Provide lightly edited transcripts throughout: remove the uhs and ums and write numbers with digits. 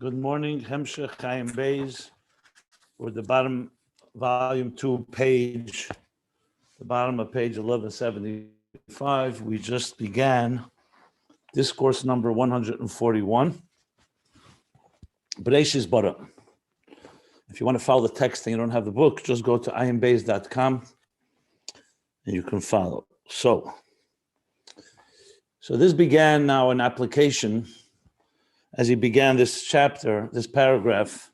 Good morning, Hemshech Chaim Beis. We're at the bottom, volume 2, page, the bottom of page 1175. We just began discourse number 141. Beis Bara. If you want to follow the text and you don't have the book, just go to ayinbeis.com and you can follow. So this began now an application as he began this chapter, this paragraph,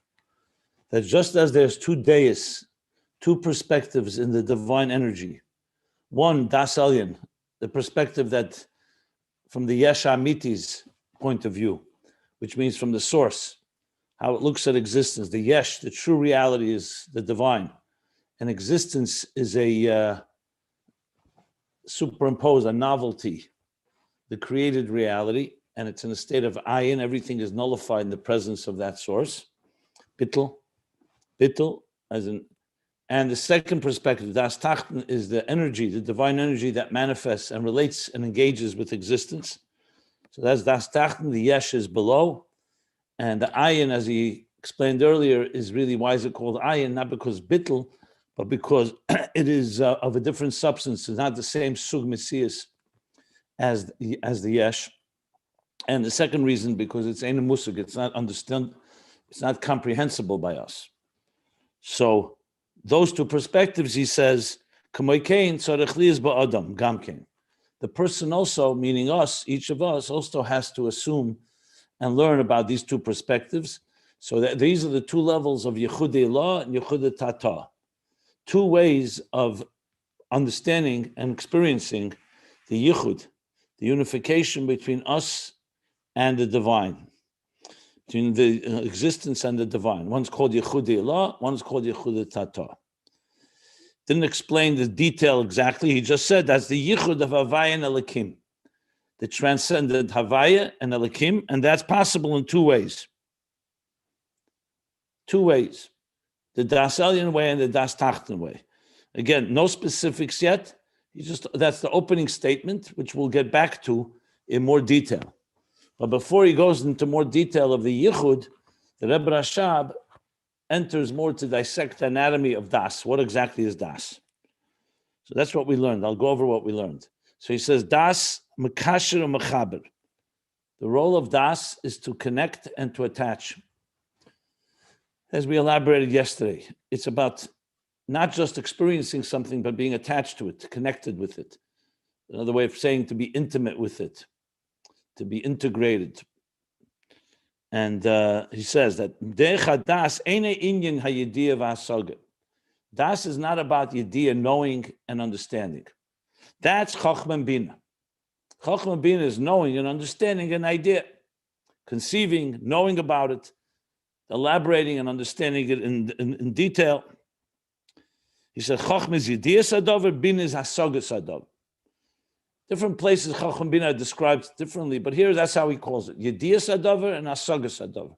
that just as there's two Daas, two perspectives in the divine energy, one, Daas Ayin, the perspective that from the Yesh Amiti's point of view, which means from the source, how it looks at existence. The Yesh, the true reality, is the divine, and existence is a superimposed, a novelty, the created reality, and it's in a state of Ayin. Everything is nullified in the presence of that source. Bittul, as in, and the second perspective, Das Tachten, is the energy, the divine energy that manifests and relates and engages with existence. So that's Das Tachten, the Yesh is below, and the Ayin, as he explained earlier, is really, why is it called Ayin? Not because Bittul, but because it is of a different substance. It's not the same Sug Messias as the Yesh. And the second reason, because it's Ein Musig, it's not understood, it's not comprehensible by us. So those two perspectives, he says, the person also, meaning us, each of us, also has to assume and learn about these two perspectives. So that these are the two levels of Yichudei Law and Yichudei Tata, two ways of understanding and experiencing the Yichud, the unification between us and the divine, between the existence and the divine. One's called Yichudei Law, one's called Yichudei Tata. Didn't explain the detail exactly. He just said that's the Yichud of Havaya and Elikim, the transcendent Havaya and Elikim, and that's possible in two ways. Two ways: the Das Elyon way and the Das Tachten way. Again, no specifics yet. That's the opening statement, which we'll get back to in more detail. But before he goes into more detail of the Yichud, the Rebbe Rashab enters more to dissect the anatomy of Das. What exactly is Das? So that's what we learned. I'll go over what we learned. So he says, Das Mekasher Mechaber. The role of Das is to connect and to attach. As we elaborated yesterday, it's about not just experiencing something, but being attached to it, connected with it. Another way of saying to be intimate with it, to be integrated. And he says that Das is not about Yediyah, knowing and understanding. That's Chochmah Bina. Chochmah Bina is knowing and understanding an idea, conceiving, knowing about it, elaborating and understanding it in detail. He said, Chochmah is Yediyah Sadavar, Bina is Hasaga Sadavar. Different places Chochmah Bina are described differently, but here that's how he calls it: Yediyah Sadavar and Hasaga Sadavar.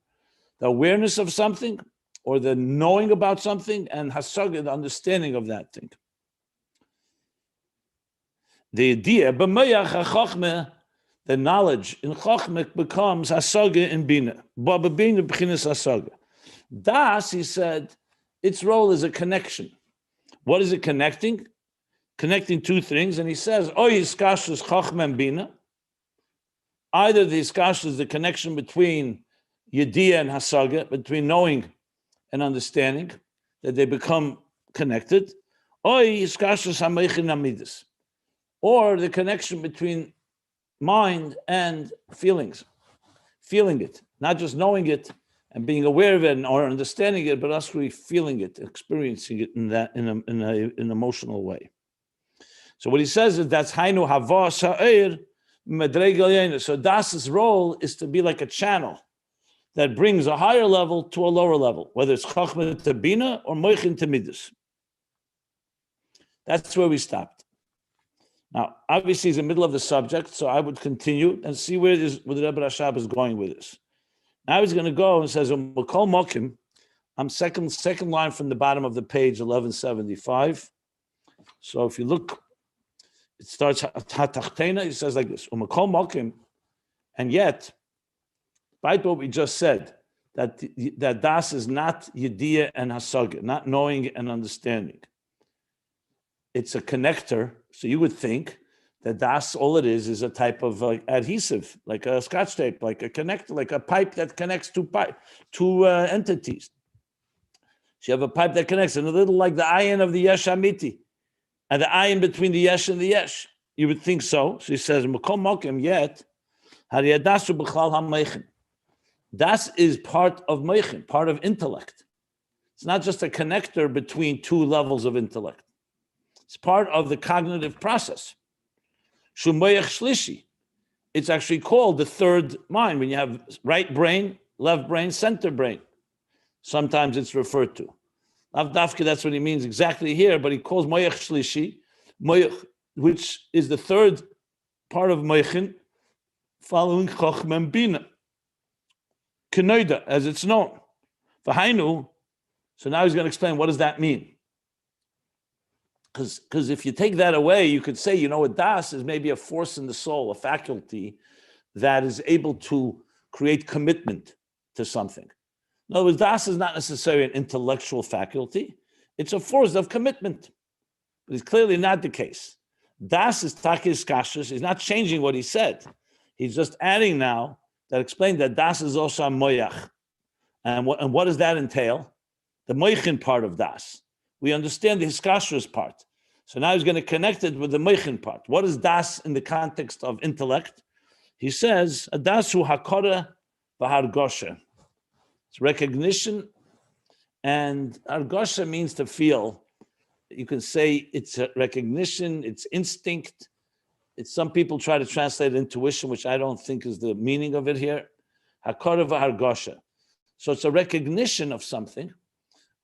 The awareness of something, or the knowing about something, and Hasaga, the understanding of that thing. The Yediyah, b'mayach HaChochmah, the knowledge in Chochmah becomes Hasaga in Bina. Baba Bina b'chinas Hasaga. Das, he said, its role is a connection. What is it connecting? Connecting two things, and he says, "Oh, Yiskashus Chochmah and Bina." Either the Yiskashus is the connection between Yediyah and Hasaga, between knowing and understanding, that they become connected, or Yiskashus Hameichin Amidus, or the connection between mind and feelings, feeling it, not just knowing it and being aware of it or understanding it, but actually feeling it, experiencing it in an emotional way. So what he says is that's Hainu Hava Sha'ir Medreg. So Das's role is to be like a channel that brings a higher level to a lower level, whether it's Chochmah to Bina or Moichin to Midas. That's where we stopped. Now, obviously, he's in the middle of the subject, so I would continue and see where the Rebbe Rashab is going with this. Now he's going to go and says, Makol Mokim. I'm second line from the bottom of the page, 1175. So if you look, it starts Hatachtena. He says like this: Umakol Mokim, and yet, by what we just said, that Das is not Yediyah and Hasaga, not knowing and understanding. It's a connector. So you would think that Das, all it is a type of adhesive, like a scotch tape, like a connector, like a pipe that connects two entities. So you have a pipe that connects, and a little like the Ayin of the Yesh Amiti, and the Ayin between the Yesh and the Yesh. You would think so. So he says, M'kom Mokim yet, Hariyadasu B'chal HaMeichin. Das is part of Meichin, part of intellect. It's not just a connector between two levels of intellect. It's part of the cognitive process. Shumayach Shlishi. It's actually called the third mind when you have right brain, left brain, center brain. Sometimes it's referred to. Avdafka, that's what he means exactly here, but he calls Moyach Shlishi, Moyach, which is the third part of Meichin, following Chochmah and Bina. Kenoida, as it's known. V'hainu, so now he's going to explain what does that mean. Because if you take that away, you could say, a Das is maybe a force in the soul, a faculty that is able to create commitment to something. In other words, Das is not necessarily an intellectual faculty. It's a force of commitment. But it's clearly not the case. Das is Takis Kashrus. He's not changing what he said. He's just adding now that explained that Das is also a moyach. And what does that entail? The moichin part of Das. We understand the hiskashrus part. So now he's going to connect it with the moichin part. What is Das in the context of intellect? He says, Adasu hakora v'hargosha. It's recognition, and hargosha means to feel. You can say it's a recognition, it's instinct. Some people try to translate intuition, which I don't think is the meaning of it here. Hakora v'hargosha. So it's a recognition of something,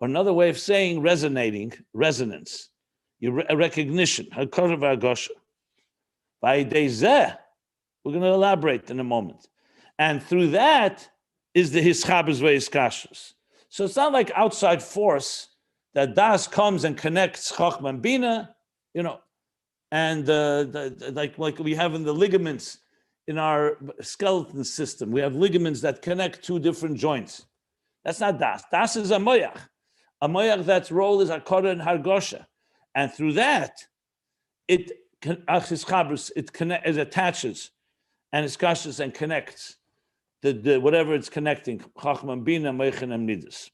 or another way of saying resonance. A recognition. Hakora v'hargosha. We're going to elaborate in a moment. And through that is the hischabes ve'iskashus. So it's not like outside force that Das comes and connects Chochmah and Bina, and like we have in the ligaments in our skeleton system. We have ligaments that connect two different joints. That's not Das. Das is a moyach. A moyach that's role is hakora and hargosha. And through that, it attaches and iskashus and connects the whatever it's connecting, Chochmah, Bina, Meichin, and Midas.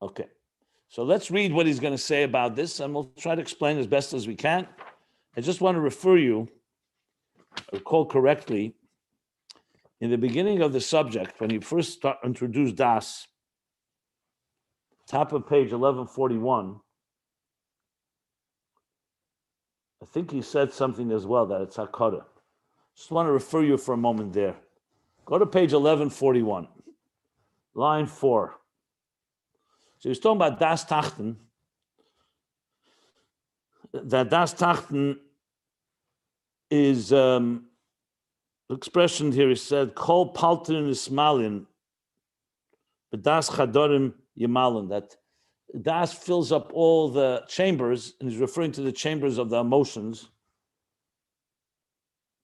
Okay, so let's read what he's going to say about this, and we'll try to explain as best as we can. I just want to refer you, recall correctly, in the beginning of the subject, when he first introduced Das, top of page 1141, I think he said something as well, that it's hakara. Just want to refer you for a moment there. Go to page 1141, line 4. So he's talking about Das Tachten. That Das Tachten is the expression here. He said, "Kol paltin ismalin, but Das chadorim yemalin." That Das fills up all the chambers, and he's referring to the chambers of the emotions.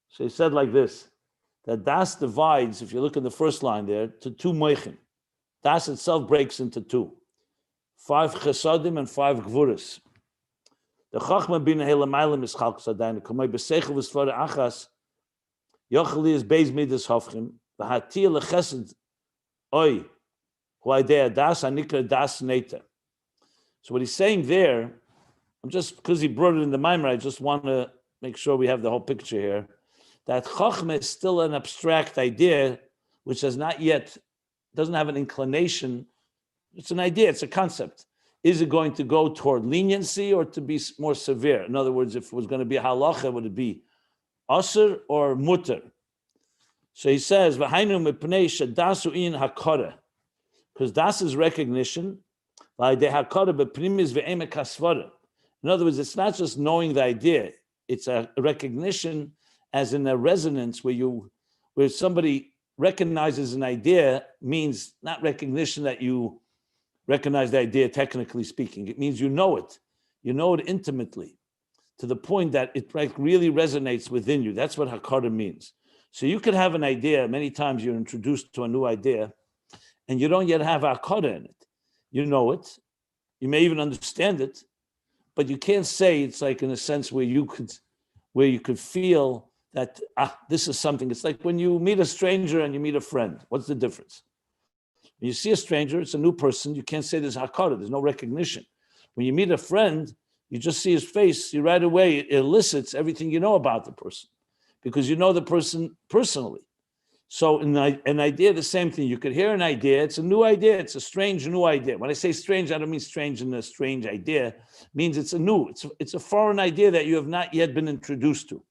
So he said like this, that Das divides, if you look at the first line there, to two moichin. Das itself breaks into two. 5 chesadim and 5 gvuras. The Chochmah Bina Helamaylim is Chalk Sadayin. Kamei B'Seichel V'Svara Achas. Yocheli is Beis Midas Hofchim. V'Hatia L'Chesed Oy. Huaydea Das Anikra Das Neta. So what he's saying there, I'm just, because he brought it in the Maimer, I just want to make sure we have the whole picture here, that Chochmah is still an abstract idea, which has not yet, doesn't have an inclination. It's an idea, it's a concept. Is it going to go toward leniency or to be more severe? In other words, if it was going to be halacha, would it be asr or mutter? So he says, "V'hainu mipnei shadasu in hakara," because das is recognition. In other words, it's not just knowing the idea; it's a recognition, as in a resonance where somebody recognizes an idea, means not recognition that you recognize the idea technically speaking. It means you know it intimately, to the point that it really resonates within you. That's what hakara means. So you could have an idea. Many times you're introduced to a new idea, and you don't yet have hakara in it. You know it. You may even understand it, but you can't say it's like in a sense where you could feel that this is something. It's like when you meet a stranger and you meet a friend. What's the difference? When you see a stranger, it's a new person. You can't say there's hakara. There's no recognition. When you meet a friend, you just see his face. You right away it elicits everything you know about the person, because you know the person personally. So in an idea, the same thing. You could hear an idea. It's a new idea. It's a strange new idea. When I say strange, I don't mean strange in a strange idea. It means it's a new. It's a foreign idea that you have not yet been introduced to.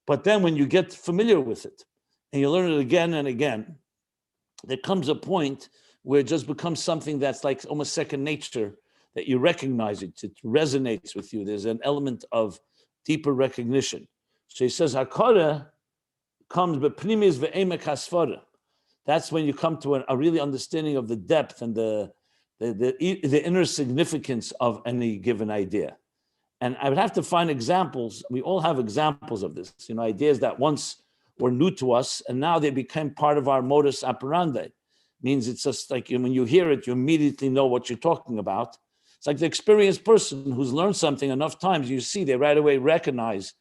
But then when you get familiar with it and you learn it again and again, there comes a point where it just becomes something that's like almost second nature, that you recognize it. It resonates with you. There's an element of deeper recognition. So he says, hakara comes b'pnimis ve'emek hasfara. That's when you come to a really understanding of the depth and the inner significance of any given idea. And I would have to find examples. We all have examples of this. Ideas that once were new to us, and now they became part of our modus operandi. Means it's just like when you hear it, you immediately know what you're talking about. It's like the experienced person who's learned something enough times, you see, they right away recognize.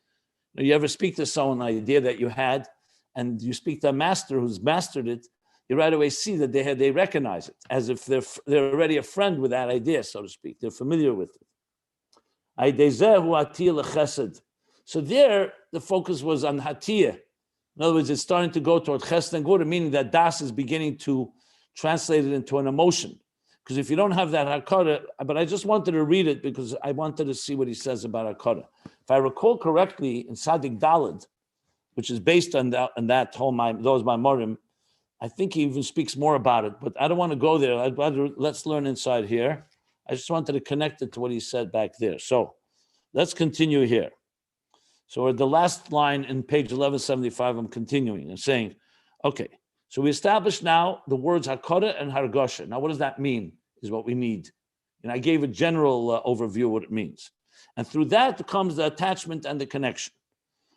You ever speak to someone, an idea that you had, and you speak to a master who's mastered it, you right away see that they recognize it, as if they're already a friend with that idea, so to speak. They're familiar with it. So there, the focus was on hatiyah. In other words, it's starting to go toward chesed and gvura, meaning that Daas is beginning to translate it into an emotion. Because if you don't have that hakara, but I just wanted to read it because I wanted to see what he says about hakara. If I recall correctly, in Sadik Daled, which is based on that whole those Maimorim, I think he even speaks more about it, but I don't want to go there. I'd rather let's learn inside here. I just wanted to connect it to what he said back there. So let's continue here. So at the last line in page 1175, I'm continuing and saying, okay, so we established now the words hakara and hargasha. Now, what does that mean is what we need. And I gave a general overview of what it means. And through that comes the attachment and the connection.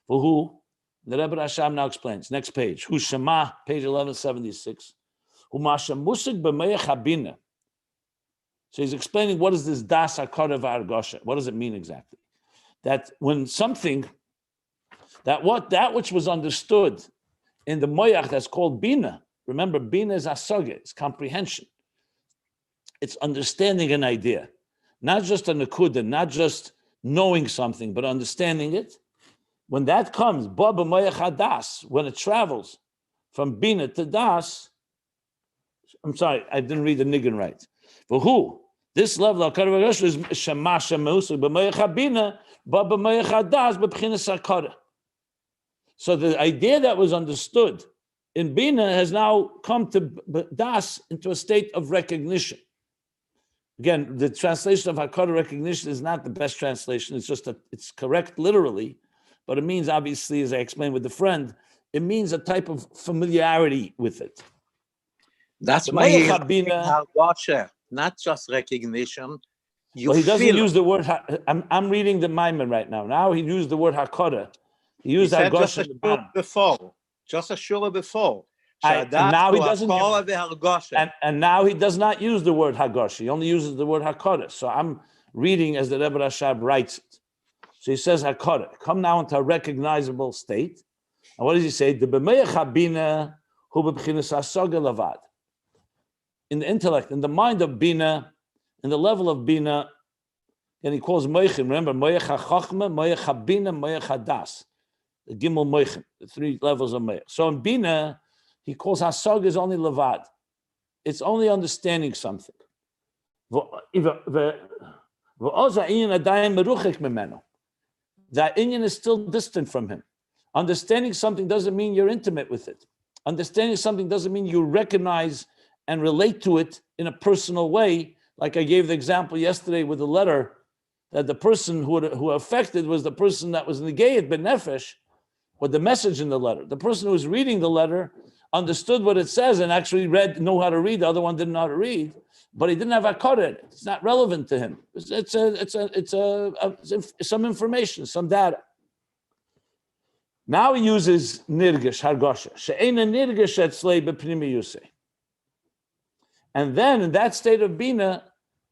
For who? The Rebbe Rasham now explains. Next page. Hu Shema, page 1176. Hu Masha Musig b'meyach habina. So he's explaining what is this das hakara v'hargasha. What does it mean exactly? That when something, that which was understood in the moyach that's called bina. Remember, bina is asaga, it's comprehension. It's understanding an idea. Not just a nakuda, not just knowing something, but understanding it. When that comes, baba moyach hadas, when it travels from bina to das, I'm sorry, I didn't read the niggin right. For who? This level of hakara is shema shemusig b'moyach habina, baba moyach hadas b'bchinas hakara. So the idea that was understood in Bina has now come to Das into a state of recognition. Again, the translation of Hakara recognition is not the best translation. It's just it's correct literally, but it means obviously, as I explained with the friend, it means a type of familiarity with it. That's why he's Hargasha, not just recognition. Well, he doesn't use the word. I'm reading the Maimon right now. Now he used the word Hakara. He used Hargasha just a Shiur before. And now he doesn't. And now he does not use the word Hargasha. He only uses the word Hakara. So I'm reading as the Rebbe Rashab writes it. So he says Hakara. Come now into a recognizable state. And what does he say? The b'meyach habina hu b'bchinas hasaga lavad. In the intellect, in the mind of bina, in the level of bina, and he calls moichin. Remember, moich hachachma, moich habina, moich hadas. The gimel moichin, the three levels of moich. So in bina, he calls hasag is only levad. It's only understanding something. The Ayin is still distant from him. Understanding something doesn't mean you're intimate with it. Understanding something doesn't mean you recognize and relate to it in a personal way. Like I gave the example yesterday with the letter, that the person who affected was the person that was negayed benefesh, with the message in the letter. The person who was reading the letter understood what it says and actually knew how to read. The other one didn't know how to read, but he didn't have hakara in it. It's not relevant to him. It's some information, some data. Now he uses nirgish, hargosha. She'ena nirgish etzlei b'pnimi yusei. And then in that state of bina,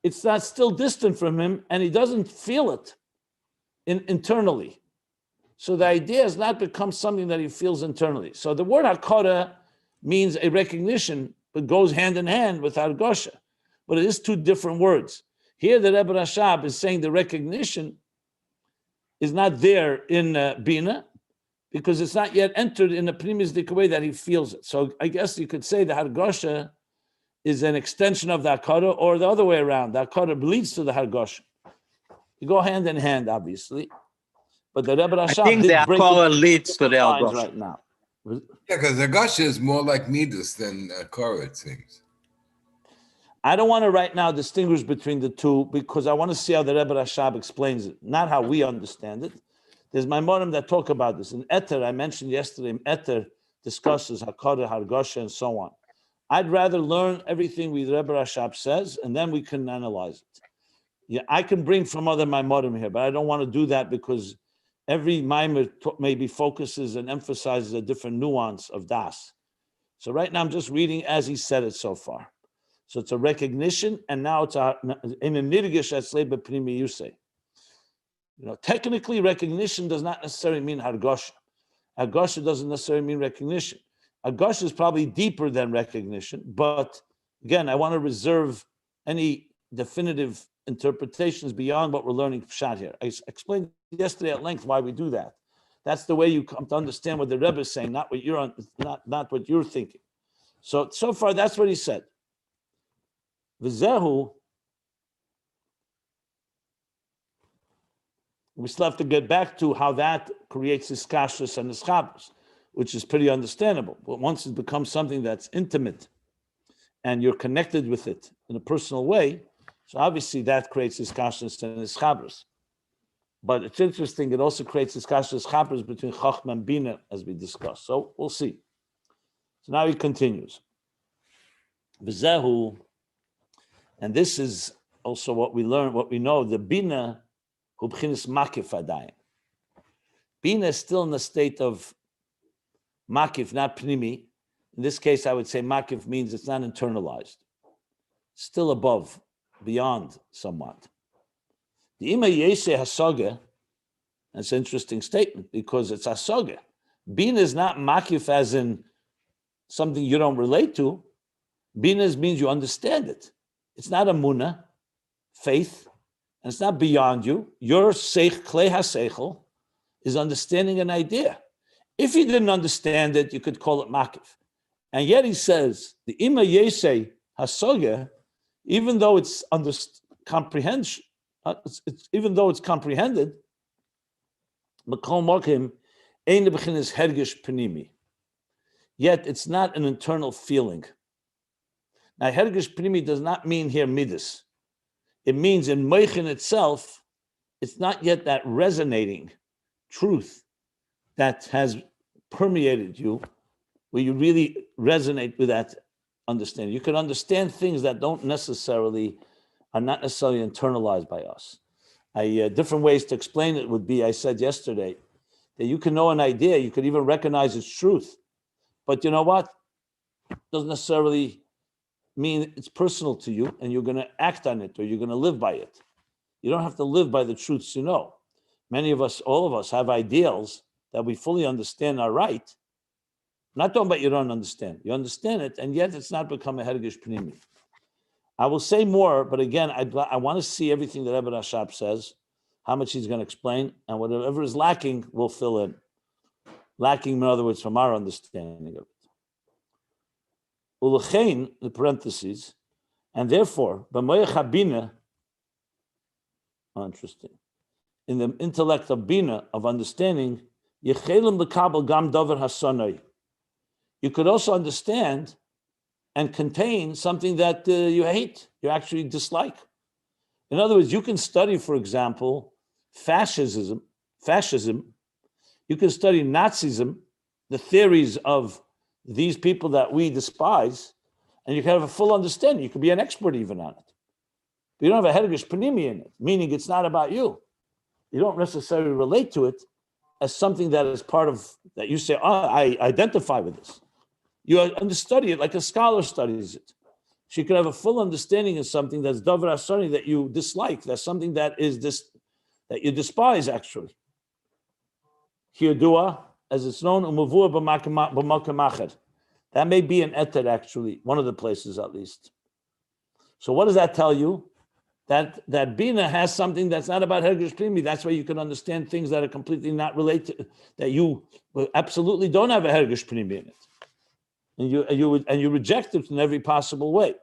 it's not still distant from him and he doesn't feel it internally. So the idea has not become something that he feels internally. So the word hakara means a recognition, but goes hand in hand with hargosha. But it is two different words. Here the Rebbe Rashab is saying the recognition is not there in bina because it's not yet entered in a primistic way that he feels it. So I guess you could say the hargosha is an extension of the hakara, or the other way around. The hakara leads to the hargosha. You go hand in hand, obviously. But the Rebbe Rashab, I think the hakara leads to the hargosha right now. Yeah, because hargosha is more like midas than hakara, it seems. I don't want to right now distinguish between the two because I want to see how the Rebbe Rashab explains it, not how we understand it. There's Maimonim that talk about this. In Eter, I mentioned yesterday, Eter discusses hakara, hargosha, and so on. I'd rather learn everything the Rebbe Rashab says, and then we can analyze it. Yeah, I can bring from other Maimonim here, but I don't want to do that because every Maimor maybe focuses and emphasizes a different nuance of Daas. So right now I'm just reading as he said it so far. So it's a recognition, and now it's in a nirgish etzlei b'pnimi yusei. Technically, recognition does not necessarily mean hargosha. Hargosha doesn't necessarily mean recognition. Hargosha is probably deeper than recognition, but again, I want to reserve any definitive interpretations beyond what we're learning pshat here. I explained yesterday at length why we do that. That's the way you come to understand what the Rebbe is saying, not what you're not what you're thinking. So far, that's what he said. V'zehu, we still have to get back to how that creates his kashrus and his chabros, which is pretty understandable. But once it becomes something that's intimate and you're connected with it in a personal way, so obviously that creates his kashrus and his chabros. But it's interesting, it also creates his kashrus chabros between chachma and bina, as we discussed. So we'll see. So now he continues. V'zehu, and this is also what we learn, what we know, the bina hu b'chinas makif adayin. Bina is still in the state of makif, not pnimi. In this case, I would say makif means it's not internalized. It's still above, beyond somewhat. The ima yeshe hasaga, that's an interesting statement because it's hasaga. Bina is not makif as in something you don't relate to. Bina means you understand it. It's not a munah, faith, and it's not beyond you. Your seich, klei haseichel, is understanding an idea. If you didn't understand it, you could call it makif. And yet he says, the ima yesei hasoga, even though it's comprehension, even though it's comprehended, makol mokim ein bechinas hergish pnimi. Yet it's not an internal feeling. Now, hergish pnimi does not mean here midas. It means in meichin itself, it's not yet that resonating truth that has permeated you, where you really resonate with that understanding. You can understand things that are not necessarily internalized by us. Different ways to explain it would be, I said yesterday, that you can know an idea, you could even recognize its truth, but you know what? It doesn't necessarily mean it's personal to you and you're going to act on it or you're going to live by it. You don't have to live by the truths you know. Many of us, all of us, have ideals that we fully understand are right. I'm not talking about you don't understand. You understand it, and yet it's not become a hergish pnimi. I will say more, but again, I want to see everything that Rebbe Rashab says, how much he's going to explain, and whatever is lacking, we'll fill in. Lacking, in other words, from our understanding of it. Ulechein, the parentheses, and therefore, b'moyach habina, interesting, in the intellect of bina, of understanding, yechelim l'kabel gam davar hasonai. You could also understand and contain something that you hate, you actually dislike. In other words, you can study, for example, fascism. You can study Nazism, the theories of these people that we despise, and you can have a full understanding. You could be an expert even on it. But you don't have a hergish panimi in it, meaning it's not about you. You don't necessarily relate to it, as something that is part of, that you say, I identify with this. You study it like a scholar studies it. She could have a full understanding of something that's davar asani that you dislike. That's something that is that you despise, actually. Hiyadua, as it's known, umavua b'makam. That may be an eter, actually, one of the places at least. So what does that tell you? That Bina has something that's not about Hergish Primi. That's why you can understand things that are completely not related, that you absolutely don't have a Hergish Primi in it. And you reject it in every possible way.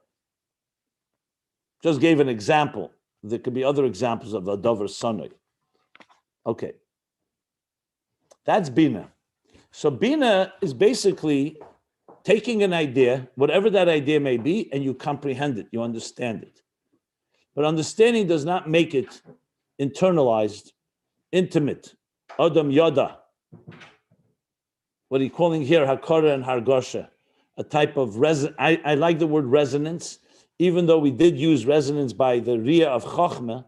Just gave an example. There could be other examples of a Dover Sunday. Okay. That's Bina. So Bina is basically taking an idea, whatever that idea may be, and you comprehend it, you understand it. But understanding does not make it internalized, intimate. Adam Yada. What are you calling here? Hakara and Hargosha. A type of I like the word resonance, even though we did use resonance by the Riyah of Chochmah,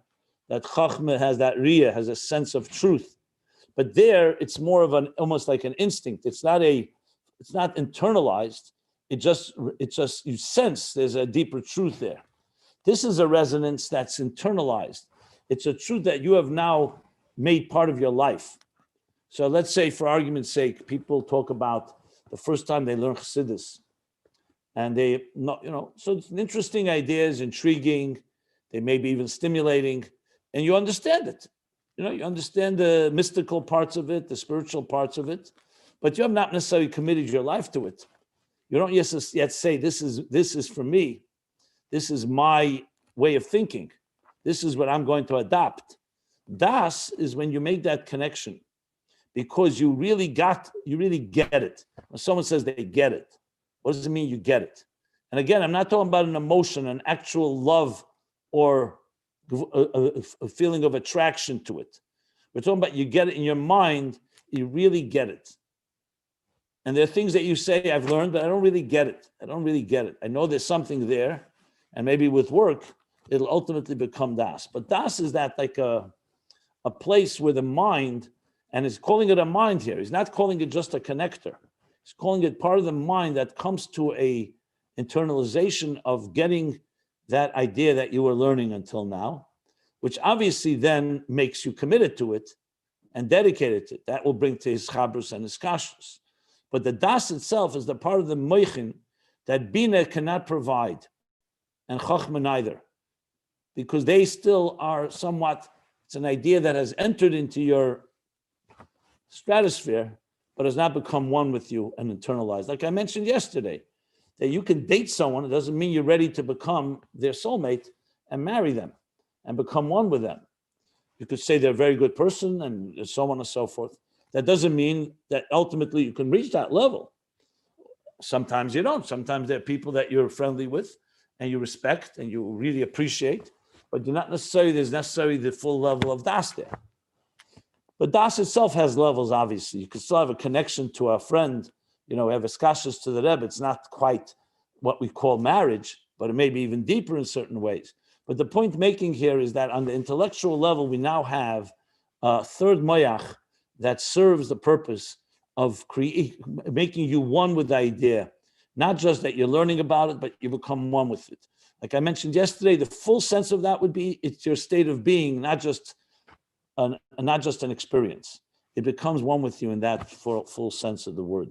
that Chochmah has that Riyah, has a sense of truth. But there, it's more of almost like an instinct. It's not internalized. It just you sense there's a deeper truth there. This is a resonance that's internalized. It's a truth that you have now made part of your life. So let's say, for argument's sake, people talk about the first time they learn Chassidus. And so it's an interesting idea, it's intriguing, they may be even stimulating, and you understand it. You understand the mystical parts of it, the spiritual parts of it, but you have not necessarily committed your life to it. You don't yet say, this is for me. This is my way of thinking. This is what I'm going to adopt. Daas is when you make that connection because you really get it. When someone says they get it, what does it mean you get it? And again, I'm not talking about an emotion, an actual love or a feeling of attraction to it. We're talking about you get it in your mind, you really get it. And there are things that you say, I've learned, but I don't really get it. I know there's something there, and maybe with work, it'll ultimately become Das. But Das is that like a place where the mind, and he's calling it a mind here. He's not calling it just a connector. He's calling it part of the mind that comes to a internalization of getting that idea that you were learning until now, which obviously then makes you committed to it and dedicated to it. That will bring to his chabrus and his kashrus. But the das itself is the part of the moichin that bina cannot provide, and chachma neither, because they still are somewhat, it's an idea that has entered into your stratosphere, but has not become one with you and internalized. Like I mentioned yesterday, that you can date someone, it doesn't mean you're ready to become their soulmate and marry them and become one with them. You could say they're a very good person and so on and so forth. That doesn't mean that ultimately you can reach that level. Sometimes you don't. Sometimes there are people that you're friendly with and you respect and you really appreciate, but there's necessarily the full level of das there. But das itself has levels, obviously. You could still have a connection to a friend. We have a Chassidus to the Rebbe. It's not quite what we call marriage, but it may be even deeper in certain ways. But the point making here is that on the intellectual level, we now have a third moyach that serves the purpose of making you one with the idea. Not just that you're learning about it, but you become one with it. Like I mentioned yesterday, the full sense of that would be it's your state of being, not just an experience. It becomes one with you in that full sense of the word.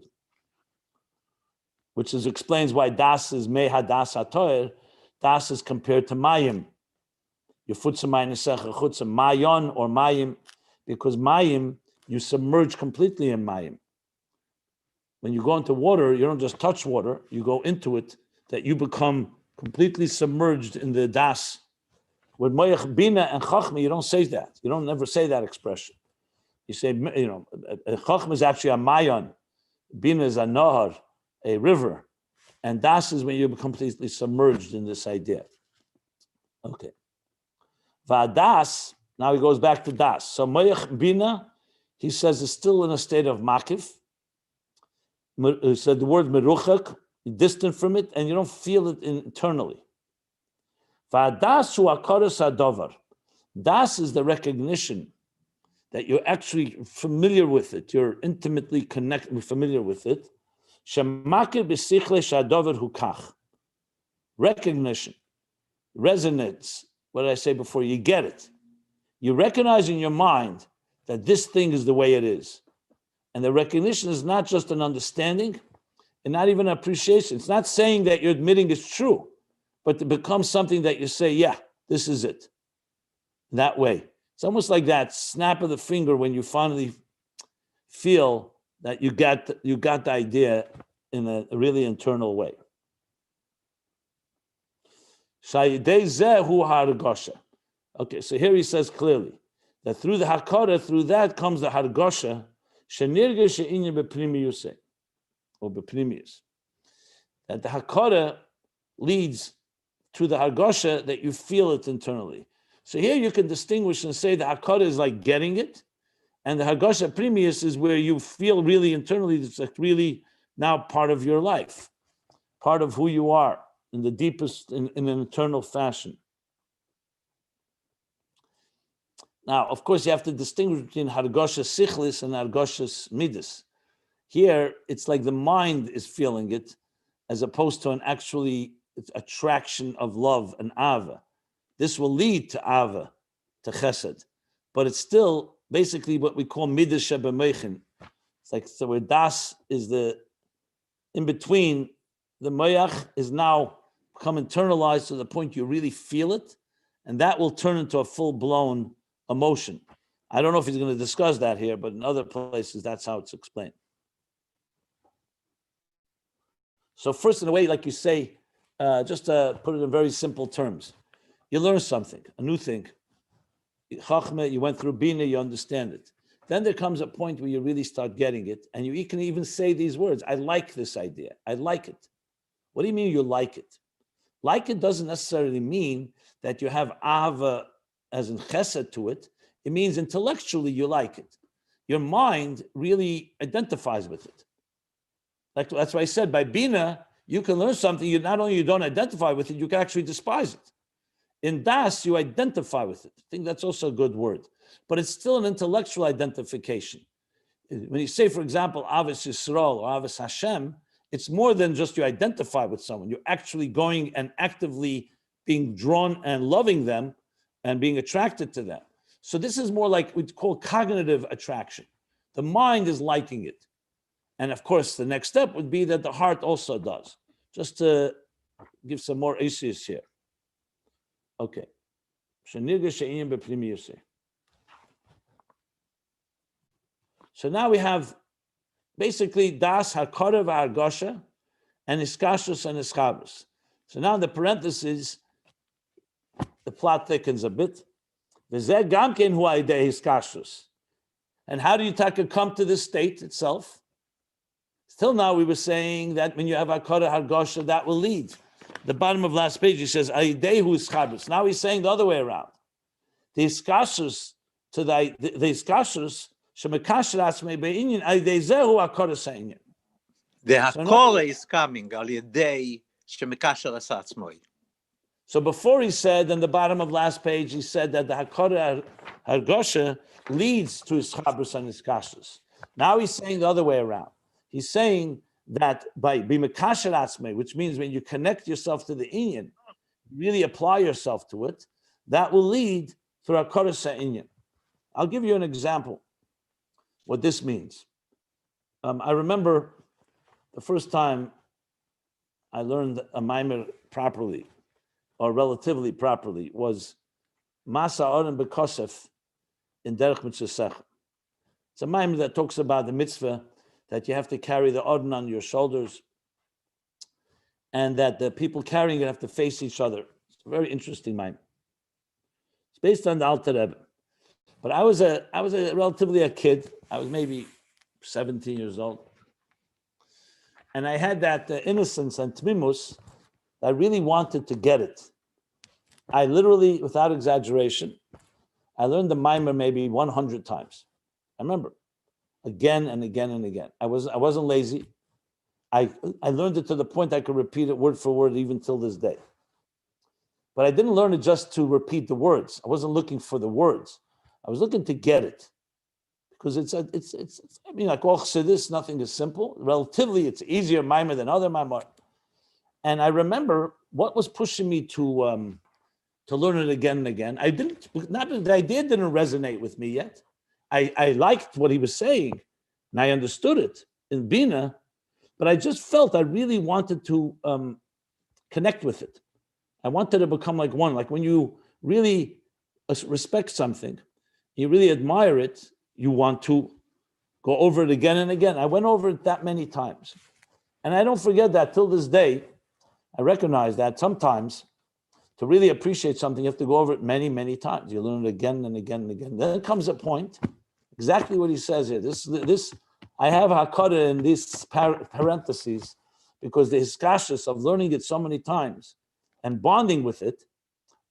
Which explains why Das is Meha Das HaToyer. Das is compared to Mayim. Mayon or Mayim, because Mayim, you submerge completely in Mayim. When you go into water, you don't just touch water, you go into it, that you become completely submerged in the Das. With Moyach Bina and Chachma, you don't say that. You don't never say that expression. You say, Chachma is actually a Mayon. Bina is a Nahar, a river. And Das is when you're completely submerged in this idea. Okay. Vadas, now he goes back to Das. So Moyach Bina, he says, is still in a state of makif. He said the word meruchak, distant from it, and you don't feel it internally. Vadas hu akaras hadovar. Das is the recognition that you're actually familiar with it, you're intimately connected, familiar with it. Recognition, resonance, what did I say before? You get it. You recognize in your mind that this thing is the way it is. And the recognition is not just an understanding and not even an appreciation. It's not saying that you're admitting it's true, but it becomes something that you say, yeah, this is it. That way. It's almost like that snap of the finger when you finally feel that you got the idea in a really internal way. Okay, so here he says clearly that through the hakara, through that comes the hargosha, or bepnimius. That the hakara leads to the hargosha that you feel it internally. So here you can distinguish and say the hakara is like getting it, and the hargosha primius is where you feel really internally it's like really now part of your life, part of who you are in the deepest, in an internal fashion. Now, of course, you have to distinguish between hargosha sichlis and hargosha midas. Here, it's like the mind is feeling it, as opposed to an actually attraction of love and ava. This will lead to ava, to chesed, but it's still basically what we call midas shebemeichin. It's like so where Daas is the in between. The moyach is now become internalized to the point you really feel it, and that will turn into a full-blown emotion. I don't know if he's going to discuss that here, but in other places, that's how it's explained. So first, in a way, like you say, just to put it in very simple terms, you learn something, a new thing. Chachma, you went through Bina, you understand it. Then there comes a point where you really start getting it, and you can even say these words, I like this idea, I like it. What do you mean you like it? Like it doesn't necessarily mean that you have ava as in chesed to it. It means intellectually you like it. Your mind really identifies with it. Like that's why I said by Bina, you can learn something, you not only you don't identify with it, you can actually despise it. In Das, you identify with it. I think that's also a good word. But it's still an intellectual identification. When you say, for example, Avis Yisrael or Avis Hashem, it's more than just you identify with someone. You're actually going and actively being drawn and loving them and being attracted to them. So this is more like we'd call cognitive attraction. The mind is liking it. And of course, the next step would be that the heart also does. Just to give some more issues here. Okay. So now we have basically Das, Hakara, Hargosha, and Iskashus and Ischabus. So now in the parentheses, the plot thickens a bit. And how do you come to this state itself? Till now we were saying that when you have Hakara, Hargosha, that will lead. The bottom of last page, he says, Aidehu Ischabus. Now he's saying the other way around. The Iskashus to the Iskashus, the hakora is coming al yedei shemekasher es atzmoi. So before he said, in the bottom of last page, he said that the hakora hargosha leads to ischabus and iskashus. Now he's saying the other way around. He's saying that by bimekasher atzmoi, which means when you connect yourself to the inyan, really apply yourself to it, that will lead to hakora sa'inyan. I'll give you an example. What this means. I remember the first time I learned a maimer properly, or relatively properly, was Masa Oren Bekosef in Derech Mitzvah. It's a maimer that talks about the mitzvah that you have to carry the Oren on your shoulders, and that the people carrying it have to face each other. It's a very interesting maimer. It's based on the Alter Rebbe. But I was relatively a kid. I was maybe 17 years old. And I had that innocence and tmimus. I really wanted to get it. I literally, without exaggeration, I learned the mimer maybe 100 times. I remember, again and again and again. I wasn't lazy. I learned it to the point I could repeat it word for word even till this day. But I didn't learn it just to repeat the words. I wasn't looking for the words. I was looking to get it. because it's I mean, like all Chassidus, nothing is simple. Relatively, it's easier Maimah than other Maimah. And I remember what was pushing me to learn it again and again. The idea didn't resonate with me yet. I liked what he was saying, and I understood it in Bina, but I just felt I really wanted to connect with it. I wanted to become like one. Like when you really respect something, you really admire it, you want to go over it again and again. I went over it that many times. And I don't forget that till this day. I recognize that sometimes to really appreciate something, you have to go over it many, many times. You learn it again and again and again. Then comes a point, exactly what he says here. This I have hakara in these parentheses because the hiskashus of learning it so many times and bonding with it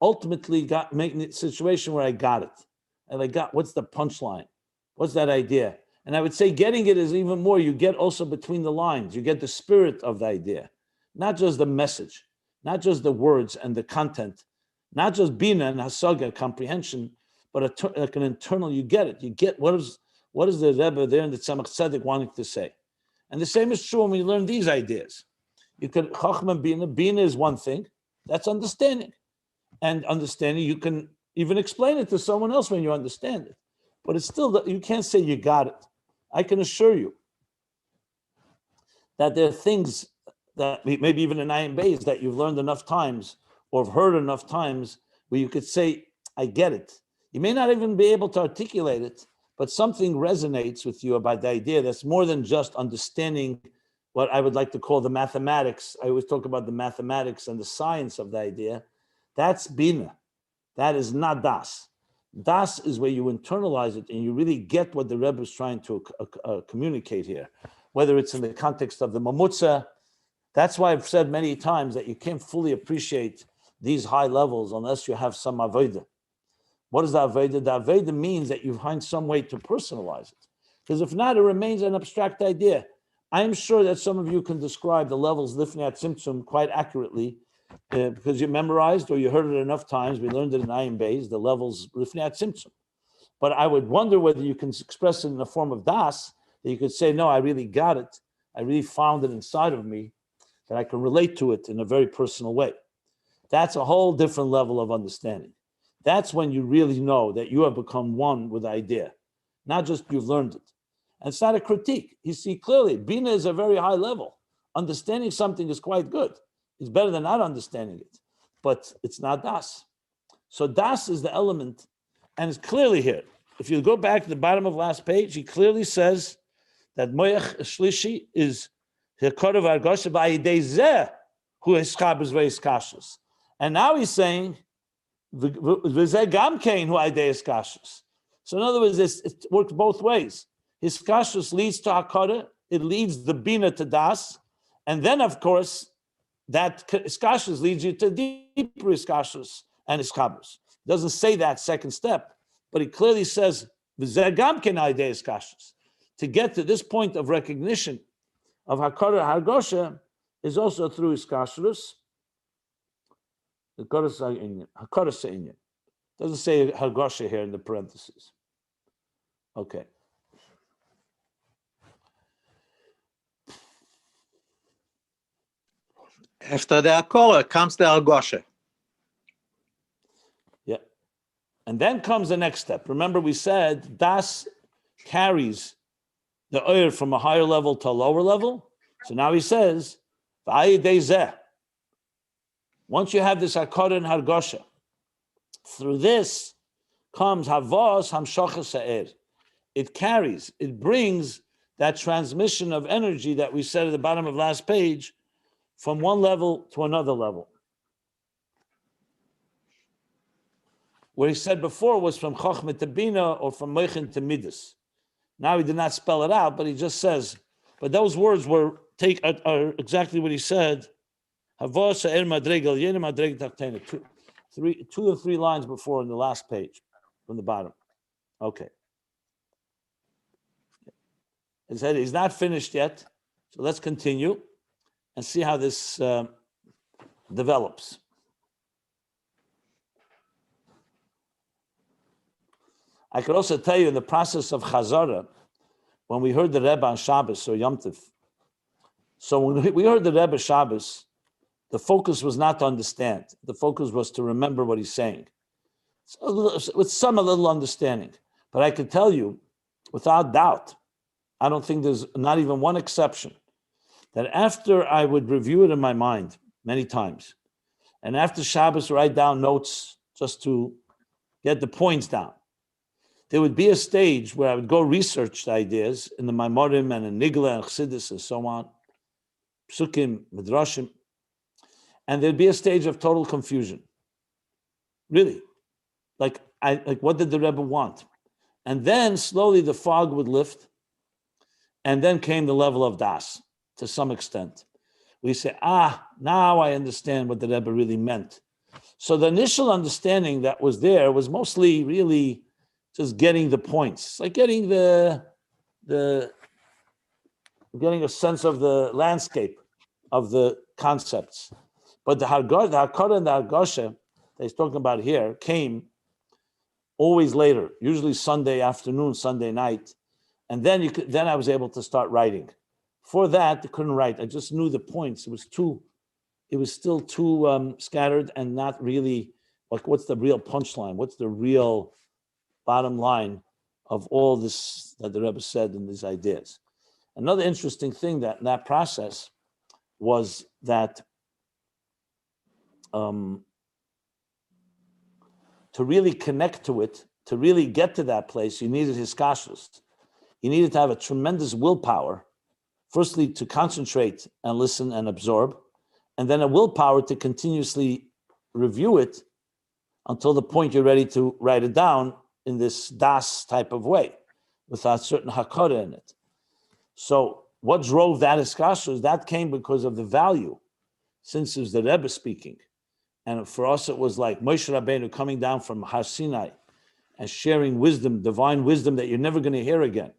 ultimately got making it a situation where I got it. And I got, what's the punchline? What's that idea? And I would say getting it is even more, you get also between the lines, you get the spirit of the idea, not just the message, not just the words and the content, not just bina and hasaga, comprehension, but like an internal, you get it. You get what is the Rebbe there in the Tzemach Tzedek wanting to say. And the same is true when you learn these ideas. You could, Chachma bina is one thing, that's understanding. And understanding, you can even explain it to someone else when you understand it. But it's still, you can't say you got it. I can assure you that there are things that maybe even in Ayin Beis that you've learned enough times or have heard enough times where you could say, I get it. You may not even be able to articulate it, but something resonates with you about the idea that's more than just understanding what I would like to call the mathematics. I always talk about the mathematics and the science of the idea. That's Bina. That is not Daas. Daas is where you internalize it and you really get what the Rebbe is trying to communicate here, whether it's in the context of the Mamutza. That's why I've said many times that you can't fully appreciate these high levels unless you have some avodah. What is the avodah? The avodah means that you find some way to personalize it. Because if not, it remains an abstract idea. I am sure that some of you can describe the levels lifnei tzimtzum quite accurately because you memorized or you heard it enough times. We learned it in Ayin Beis, the levels lifnei tzimtzum. But I would wonder whether you can express it in the form of das, that you could say, no, I really got it. I really found it inside of me, that I can relate to it in a very personal way. That's a whole different level of understanding. That's when you really know that you have become one with the idea, not just you've learned it. And it's not a critique. You see clearly, Bina is a very high level. Understanding something is quite good. It's better than not understanding it, but it's not Das. So Das is the element, and it's clearly here. If you go back to the bottom of last page, he clearly says that Moyach Shlishi is Hekarav Argosha Ba'idei Zeh Hu Hiskabes Ve'iskashus. And now he's saying V'zeh Gam Kein Hu Aidei Hiskashus. So in other words, it works both ways. Hiskashus leads to Hakara, it leads the Bina to Das, and then of course that Hiskashus leads you to deeper Hiskashus and Hiskabus. Doesn't say that second step, but he clearly says V'zeh Gam Kein Aidei Hiskashus. To get to this point of recognition of Hakara Hargosha is also through Hiskashus. Hakara Se'inyan. Doesn't say Hargosha here in the parentheses. Okay. After the Hakara comes the Hargosha. Yeah. And then comes the next step. Remember we said Das carries the oir from a higher level to a lower level. So now he says, once you have this Hakara and Hargosha, through this comes Havas Hamshocha Sa'ir. It carries, it brings that transmission of energy that we said at the bottom of last page from one level to another level. What he said before was from Chochmah to Bina or from Meichin to Midas. Now he did not spell it out, but he just says, but those words are exactly what he said. Havas Sa'ir Madregal Yena Madreg Tachtena. 2 or 3 lines before in the last page, from the bottom. Okay. He said he's not finished yet, so let's continue and see how this develops. I could also tell you in the process of Chazara, when we heard the Rebbe on Shabbos or Yom Tov. So when we heard the Rebbe Shabbos, the focus was not to understand. The focus was to remember what he's saying. With a little understanding. But I could tell you, without doubt, I don't think there's not even one exception, that after I would review it in my mind many times, and after Shabbos write down notes just to get the points down, there would be a stage where I would go research the ideas in the Maimorim and in Nigla and Chassidus and so on, Psukim, Midrashim, and there'd be a stage of total confusion. Really. Like what did the Rebbe want? And then slowly the fog would lift, and then came the level of Daas to some extent. We say, now I understand what the Rebbe really meant. So the initial understanding that was there was mostly really just getting the points, like getting getting a sense of the landscape of the concepts. But the Hakara and the Hargasha that he's talking about here came always later, usually Sunday afternoon, Sunday night, and then then I was able to start writing. For that, I couldn't write. I just knew the points. It was still too scattered and not really like what's the real punchline? What's the real bottom line of all this that the Rebbe said in these ideas? Another interesting thing that in that process was that to really connect to it, to really get to that place, you needed his Chassidus. You needed to have a tremendous willpower, firstly to concentrate and listen and absorb, and then a willpower to continuously review it until the point you're ready to write it down in this Daas type of way, with a certain hakara in it. So what drove that Chassidus? That came because of the value, since it was the Rebbe speaking. And for us, it was like Moshe Rabbeinu coming down from Har Sinai and sharing wisdom, divine wisdom that you're never going to hear again.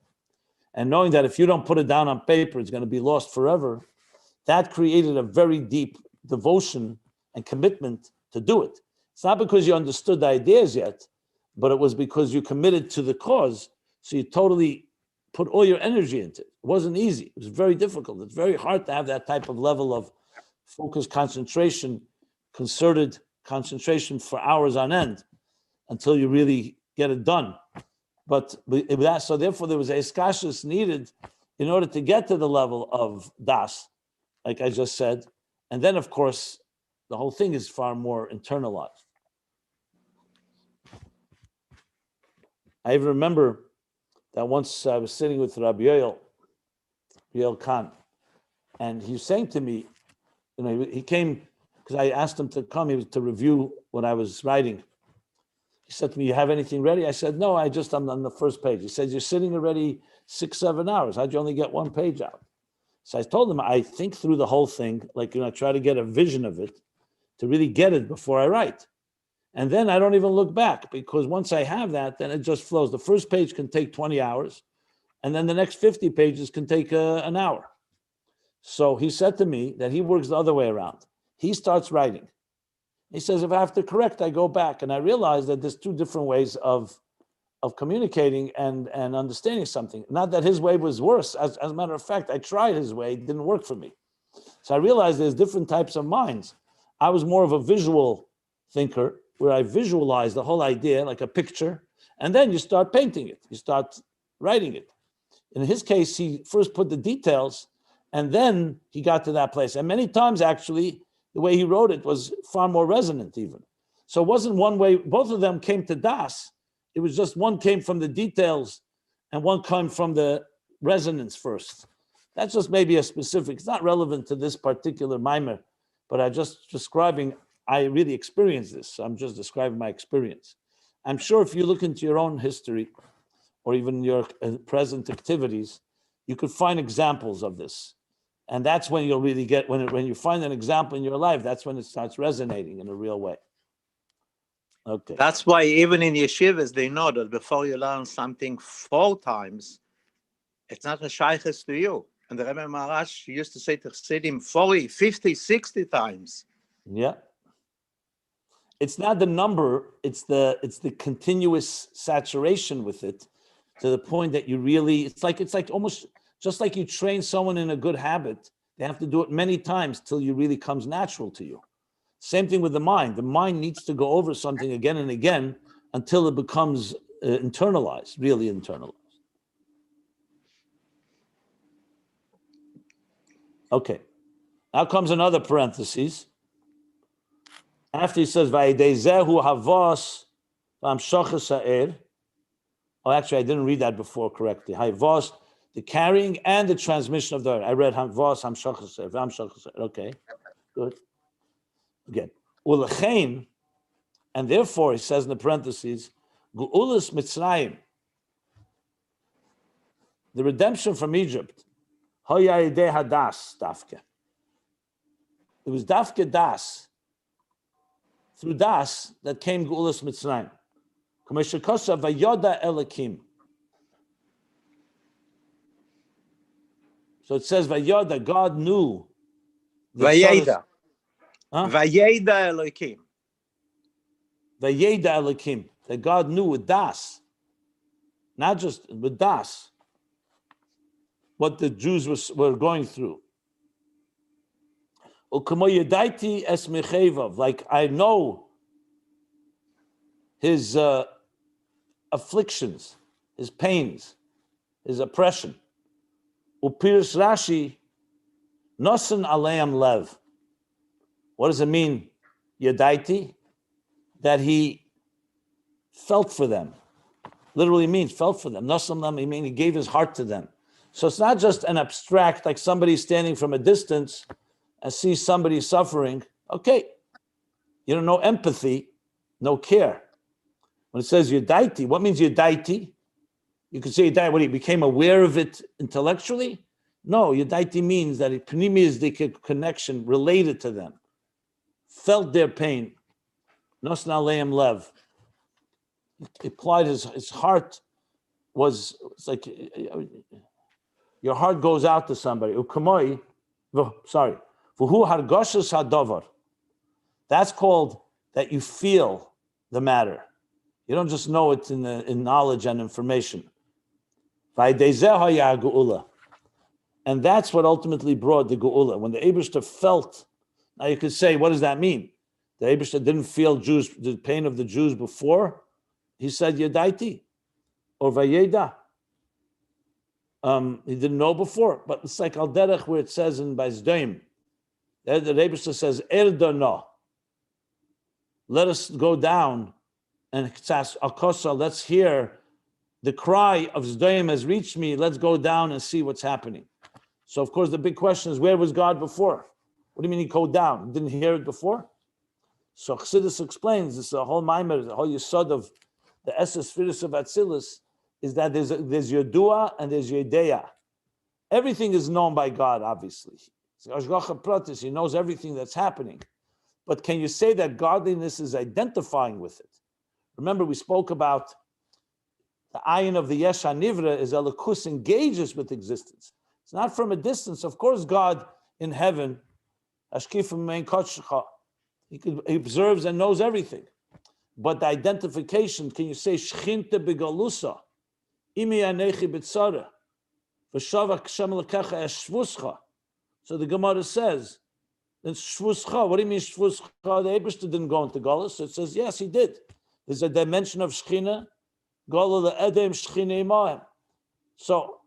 And knowing that if you don't put it down on paper, it's going to be lost forever, that created a very deep devotion and commitment to do it. It's not because you understood the ideas yet, but it was because you committed to the cause, so you totally put all your energy into it. It wasn't easy. It was very difficult. It's very hard to have that type of level of focus, concentration, concerted concentration for hours on end until you really get it done. But that, so therefore there was a Chassidus needed in order to get to the level of Daas, like I just said. And then of course, the whole thing is far more internalized. I even remember that once I was sitting with Rabbi Yoel Khan, and he was saying to me, he came, because I asked him to come, he was to review what I was writing. He said to me, "You have anything ready?" I said, "No, I'm on the first page." He said, "You're sitting already 6-7 hours. How'd you only get one page out?" So I told him, I think through the whole thing, like, I try to get a vision of it to really get it before I write. And then I don't even look back, because once I have that, then it just flows. The first page can take 20 hours, and then the next 50 pages can take an hour. So he said to me that he works the other way around. He starts writing. He says, if I have to correct, I go back. And I realize that there's two different ways of communicating and understanding something. Not that his way was worse. As a matter of fact, I tried his way. It didn't work for me. So I realized there's different types of minds. I was more of a visual thinker, where I visualize the whole idea like a picture, and then you start painting it. You start writing it. In his case, he first put the details, and then he got to that place. And many times, actually, the way he wrote it was far more resonant even. So it wasn't one way, both of them came to Daas. It was just one came from the details and one came from the resonance first. That's just maybe a specific, it's not relevant to this particular mimer, but I'm just describing, I really experienced this. So I'm just describing my experience. I'm sure if you look into your own history or even your present activities, you could find examples of this. And that's when you'll really get, when you find an example in your life, that's when it starts resonating in a real way. Okay. That's why even in yeshivas, they know that before you learn something 4 times, it's not a shaykhs to you. And the Rebbe Maharash used to say to Chassidim 40, 50, 60 times. Yeah. It's not the number, it's the continuous saturation with it, to the point that you really, it's like almost just like you train someone in a good habit. They have to do it many times till you really comes natural to you. Same thing with the mind. The mind needs to go over something again and again until it becomes internalized, really internalized. Okay, now comes another parenthesis. After he says, "Vayidezehu havos v'amshachas ha'er." Oh, actually, I didn't read that before correctly. Havos, the carrying and the transmission of the air. I read havos hamshachas ha'er, v'amshachas ha'er. Okay, good. Again, ulechein, and therefore he says in the parentheses, "Geulas Mitzrayim," the redemption from Egypt. Hoyayidei hadas dafke. It was dafke das. Through Das that came Geulas Mitzrayim. Kameshikosa vayoda Elokim. So it says vayoda, God knew. Vayeda. Huh? Vayeda Elokim. Vayeda Elokim. That God knew with Das. Not just with Das. What the Jews were going through. Like I know his afflictions, his pains, his oppression. Upirs Rashi, Nosan Aleim Lev. What does it mean? Yadaiti? That he felt for them. Literally means felt for them. Nosan Aleim, I mean he gave his heart to them. So it's not just an abstract, like somebody standing from a distance and see somebody suffering. Okay, you don't know empathy, no care. When it says Yudaiti, what means Yudaiti? You could say Yudaiti, what, he became aware of it intellectually? No, Yudaiti means that Pnimi is the connection related to them, felt their pain. Nosna Aleim Lev. He applied his heart was, it's like your heart goes out to somebody. Ukamoi, sorry. That's called that you feel the matter. You don't just know it in knowledge and information. And that's what ultimately brought the Geula. When the Eibishter felt, now you could say, what does that mean? The Eibishter didn't feel the pain of the Jews before. He said Yadaiti or Vayeda. He didn't know before, but it's like Al Derech where it says in Beis, the Rebbe says, Erdana, let us go down and Akosa, let's hear the cry of Zdoim has reached me, let's go down and see what's happening. So of course the big question is, where was God before? What do you mean he go down? Didn't hear it before? So Chassidus explains, this is a whole maimer, the whole yesod of the Esses Firis of Atzilus, is that there's Yodua and there's Yedeya. Everything is known by God, obviously. He knows everything that's happening. But can you say that godliness is identifying with it? Remember, we spoke about the Ayin of the Yesh HaNivra is Elokus engages with existence. It's not from a distance. Of course, God in heaven, he observes and knows everything. But the identification, can you say, Shchinte begalusa, imi anechi b'tzara, v'shavak Hashem lekecha eshvuscha. So the Gemara says, shvuscha, what do you mean shvuscha? The Eibishter didn't go into Galus. So it says, yes, he did. There's a dimension of Shechina, Galus le'edem Shechina imahem. So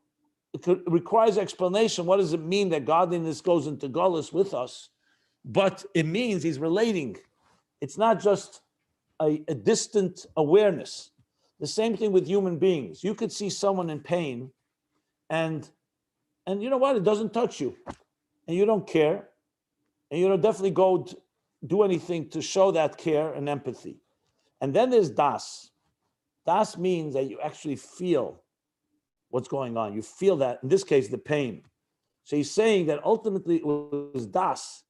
it requires explanation. What does it mean that godliness goes into Galus with us? But it means he's relating. It's not just a distant awareness. The same thing with human beings. You could see someone in pain and you know what? It doesn't touch you. And you don't care. And you don't definitely go do anything to show that care and empathy. And then there's Das. Das means that you actually feel what's going on. You feel that, in this case, the pain. So he's saying that ultimately it was Das.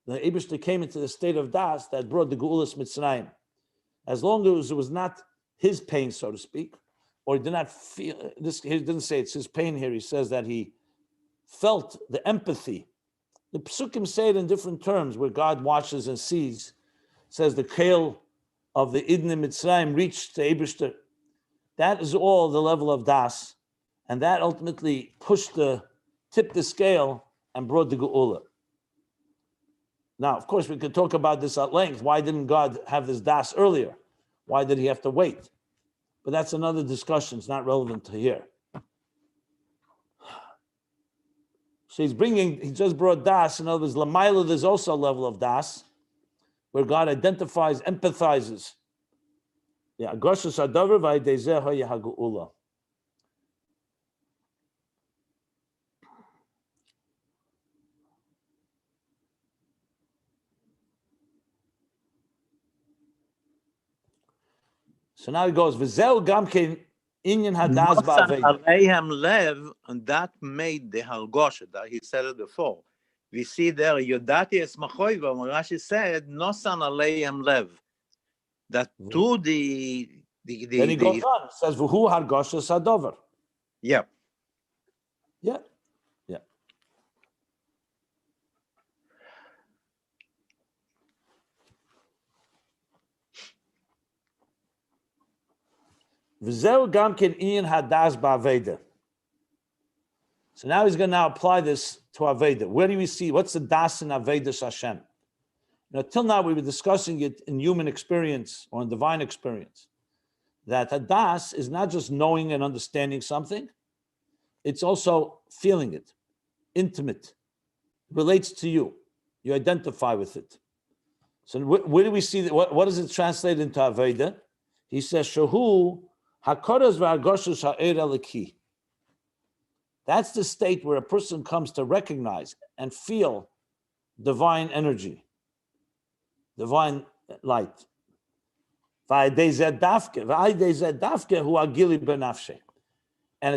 The Eibishter came into the state of Das that brought the Geulas Mitzrayim. As long as it was not his pain, so to speak, or he did not feel this, he didn't say it's his pain here. He says that he felt the empathy. The Psukim say it in different terms, where God watches and sees. It says the Kael of the Eden in Mitzrayim reached to Eibishter. That is all the level of Das. And that ultimately tipped the scale and brought the Geula. Now, of course, we could talk about this at length. Why didn't God have this Das earlier? Why did he have to wait? But that's another discussion. It's not relevant to here. So he just brought Das. In other words, Lamaila, there's also a level of Das, where God identifies, empathizes. Yeah, Goshus Adavar v'Aydezeh Hoya HaGeula. So now he goes, V'zeu gamkein inyan hadas ba'aved. Aleihem lev, and that made the hargosha, that he said it before. We see there, Yodati es machoiva, Rashi said, Nosan aleihem lev. That to then he goes on, says, V'hu hargosha sadover. Yeah. Yeah. Yeah. V'zeu gamkein inyan hadas ba'aved. So now he's going to now apply this to Aveda. Where do we see, what's the Das in Avedas Hashem? Till now we were discussing it in human experience or in divine experience, that a Das is not just knowing and understanding something, it's also feeling it, intimate, relates to you. You identify with it. So where do we see that? What does it translate into Aveda? He says, Shahu hakoros v'argoshus ha'er eliki. That's the state where a person comes to recognize and feel divine energy, divine light. And it's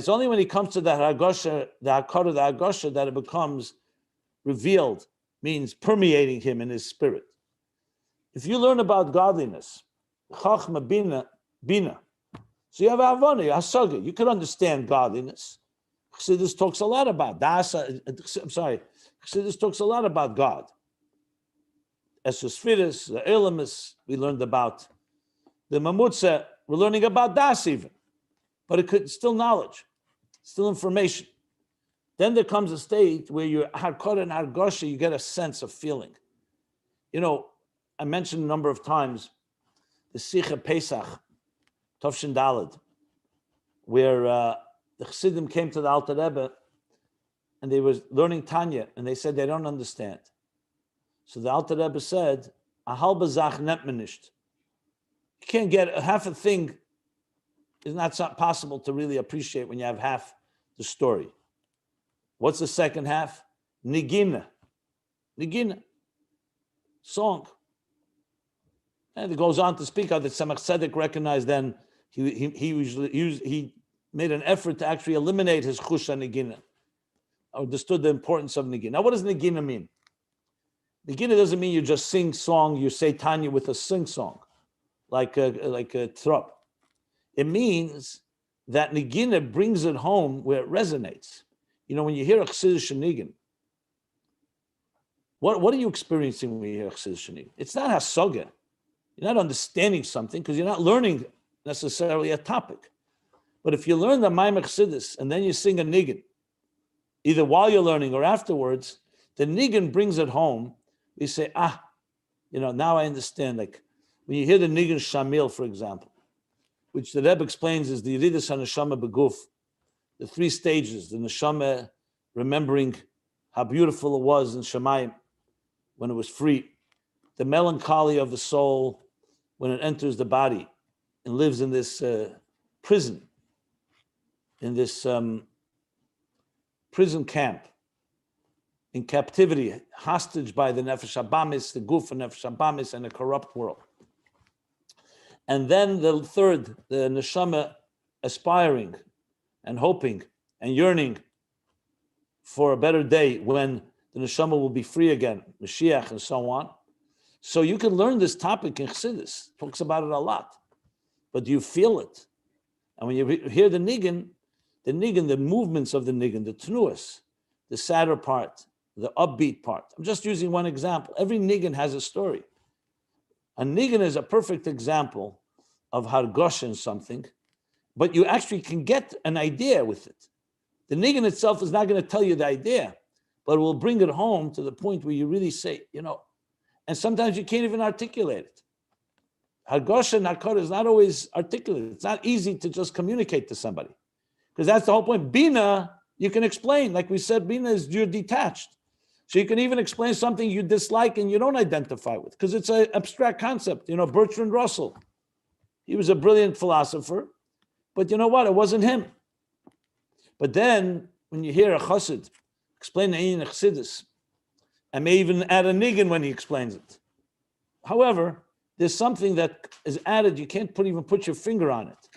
only when he comes to the Hagosha, the Hakara, the Hagosha, that it becomes revealed, means permeating him in his spirit. If you learn about godliness, Chachma, Bina, so you have Avona, you have Hasaga, you can understand godliness. Chassidus talks a lot about Daas. Chassidus talks a lot about God. Esosphirus, the Elamus, we learned about. The Mamutza, we're learning about Das even. But it could still knowledge, still information. Then there comes a state where you're Harkot and Hargosha, you get a sense of feeling. I mentioned a number of times the Sicha Pesach, Tovshin Daled, where the Chassidim came to the Alter Rebbe and they were learning Tanya and they said they don't understand. So the Alter Rebbe said, a halbe Zach nennt man nicht. You can't get half a thing, is not possible to really appreciate when you have half the story. What's the second half? Nigina. Nigina. Song. And it goes on to speak out that Tzemach Tzedek recognized then he made an effort to actually eliminate his chusha nigina, understood the importance of nigina. Now, what does nigina mean? Nigina doesn't mean you just sing song, you say Tanya with a sing song, like a trop. It means that nigina brings it home where it resonates. When you hear a Chassidus Nigin, what are you experiencing when you hear a Chassidus Nigin? It's not hasaga. You're not understanding something because you're not learning necessarily a topic. But if you learn the Maimach Chassidus and then you sing a Nigin, either while you're learning or afterwards, the Nigin brings it home. You say, now I understand. Like when you hear the Nigin Shamil, for example, which the Rebbe explains is the Yeridas HaNeshama Beguf, the three stages, the Neshama remembering how beautiful it was in Shemayim when it was free, the melancholy of the soul when it enters the body and lives in this prison, in this prison camp, in captivity, hostage by the Nefesh Habamis, the Guf and Nefesh Habamis, and a corrupt world. And then the third, the Neshama aspiring and hoping and yearning for a better day when the Neshama will be free again, Mashiach and so on. So you can learn this topic in Chassidus, talks about it a lot. But do you feel it? And when you hear the Nigin, the movements of the Nigin, the Tnuas, the sadder part, the upbeat part. I'm just using one example. Every Nigin has a story. A nigun is a perfect example of hargoshen something, but you actually can get an idea with it. The nigun itself is not going to tell you the idea, but it will bring it home to the point where you really say, and sometimes you can't even articulate it. Hargosha and hakara is not always articulate. It's not easy to just communicate to somebody, because that's the whole point. Bina, you can explain. Like we said, Bina is you're detached. So you can even explain something you dislike and you don't identify with, because it's an abstract concept. Bertrand Russell, he was a brilliant philosopher, but you know what? It wasn't him. But then when you hear a chassid explain Ayin Chassidus, and may even add a nigun when he explains it. However, there's something that is added, you can't even put your finger on it,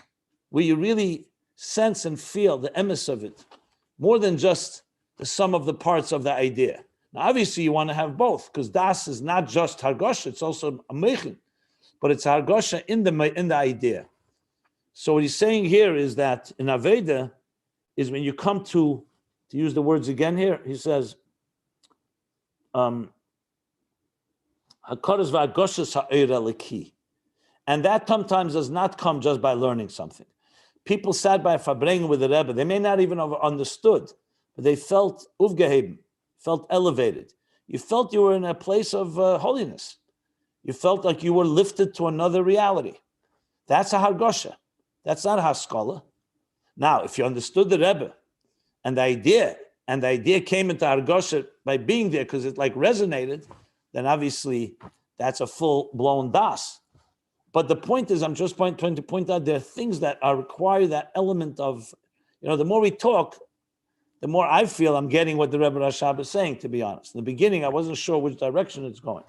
where you really sense and feel the emes of it, more than just the sum of the parts of the idea. Now, obviously, you want to have both, because Daas is not just hargosha, it's also a mechin, but it's hargosha in the idea. So what he's saying here is that in Aveda is when you come to use the words again here, he says, and that sometimes does not come just by learning something. People sat by Fabrengen with the Rebbe. They may not even have understood, but they felt uvgeheben, felt elevated. You felt you were in a place of holiness. You felt like you were lifted to another reality. That's a hargosha. That's not a haskalah. Now, if you understood the Rebbe and the idea came into hargosha by being there because it resonated, then obviously that's a full-blown das. But the point is, I'm just trying to point out there are things that require that element of, the more we talk, the more I feel I'm getting what the Rebbe Rashab is saying, to be honest. In the beginning, I wasn't sure which direction it's going.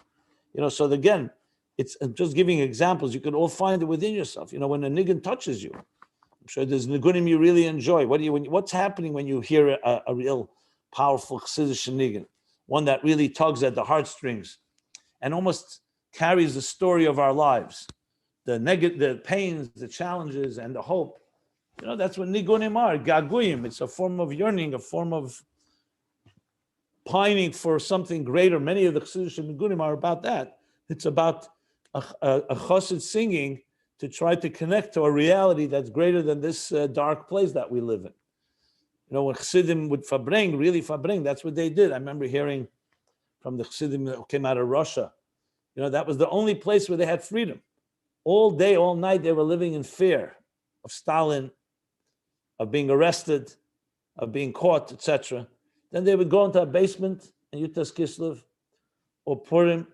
So again, it's just giving examples. You can all find it within yourself. When a nigun touches you, I'm sure there's nigunim you really enjoy. What's happening when you hear a real powerful Chassidish nigun, one that really tugs at the heartstrings and almost carries the story of our lives, the pains, the challenges, and the hope. That's what nigunim are, gaguyim. It's a form of yearning, a form of pining for something greater. Many of the Chassidish nigunim are about that. It's about a chassid singing to try to connect to a reality that's greater than this dark place that we live in. When chassidim would really that's what they did. I remember hearing from the chassidim that came out of Russia. That was the only place where they had freedom. All day, all night, they were living in fear of Stalin, of being arrested, of being caught, etc. Then they would go into a basement in Yutas Kislev or Purim,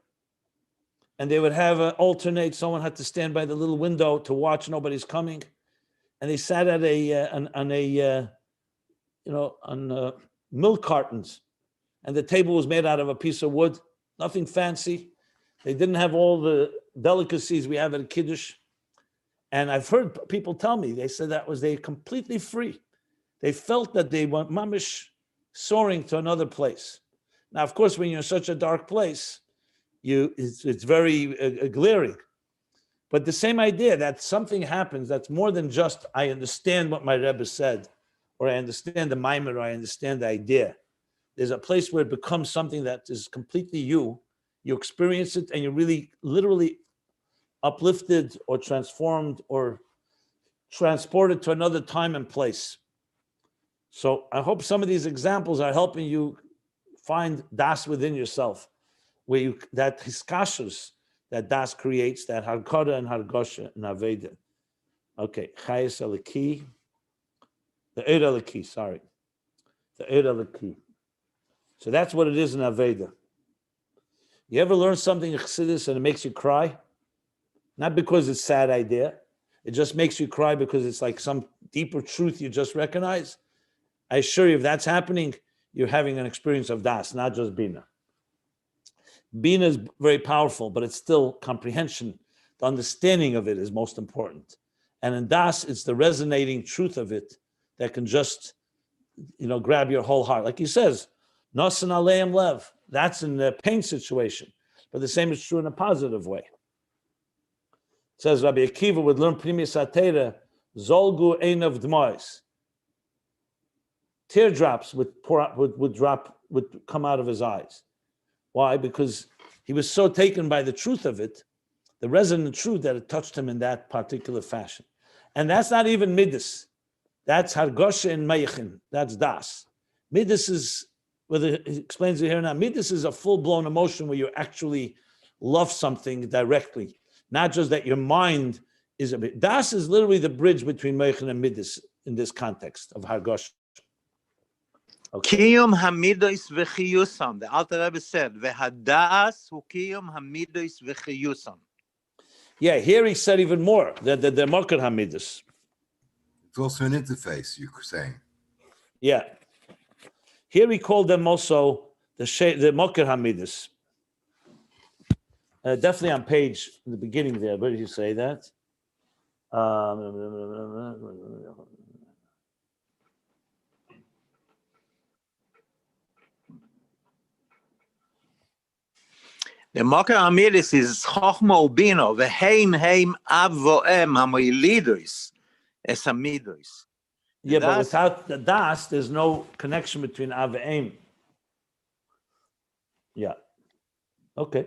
and they would have an alternate. Someone had to stand by the little window to watch nobody's coming, and they sat at on milk cartons, and the table was made out of a piece of wood, nothing fancy. They didn't have all the delicacies we have at Kiddush. And I've heard people tell me, they said they completely free. They felt that they were mamish soaring to another place. Now, of course, when you're in such a dark place, it's very glaring. But the same idea that something happens that's more than just, I understand what my Rebbe said, or I understand the maimer, or I understand the idea. There's a place where it becomes something that is completely you. You experience it, and you're really, literally uplifted or transformed or transported to another time and place. So I hope some of these examples are helping you find das within yourself, where that hiskashus that das creates, that harkada and hargosha and aveda. Okay, chayes alaki, the eid alaki, sorry, the eid alaki. So that's what it is in aveda. You ever learn something in Chassidus and it makes you cry? Not because it's a sad idea. It just makes you cry because it's like some deeper truth you just recognize. I assure you, if that's happening, you're having an experience of das, not just bina. Bina is very powerful, but it's still comprehension. The understanding of it is most important. And in das, it's the resonating truth of it that can just, grab your whole heart. Like he says, nosan aleim lev. That's in the pain situation. But the same is true in a positive way. It says Rabbi Akiva would learn Primis Atera, Zolgu Einav Dmois. Teardrops would come out of his eyes. Why? Because he was so taken by the truth of it the resonant truth that it touched him in that particular fashion. And that's not even midas. That's hargosha and meichin. That's das. Midas is, whether he explains it here or not, midas is a full-blown emotion where you actually love something directly, not just that your mind is a bit. Das is literally the bridge between meichin and midas in this context of hargosha. Kiyum hamidos v'chiyusan. The Alter Rebbe said, "V'hadaas hu kiyum hamidos v'chiyusan." Yeah, here he said even more that the mokar hamidas. It's also an interface, you're saying. Yeah. Here he called them also the mokar hamidas. Definitely on page in the beginning there. Where did you say that? The Mokar Amidis is Chochma Ubino, Veheim Heim Av Voem Hamoilidos, Es Amidos. Yeah, but without the Das, there's no connection between Av and Aim. Yeah. Okay.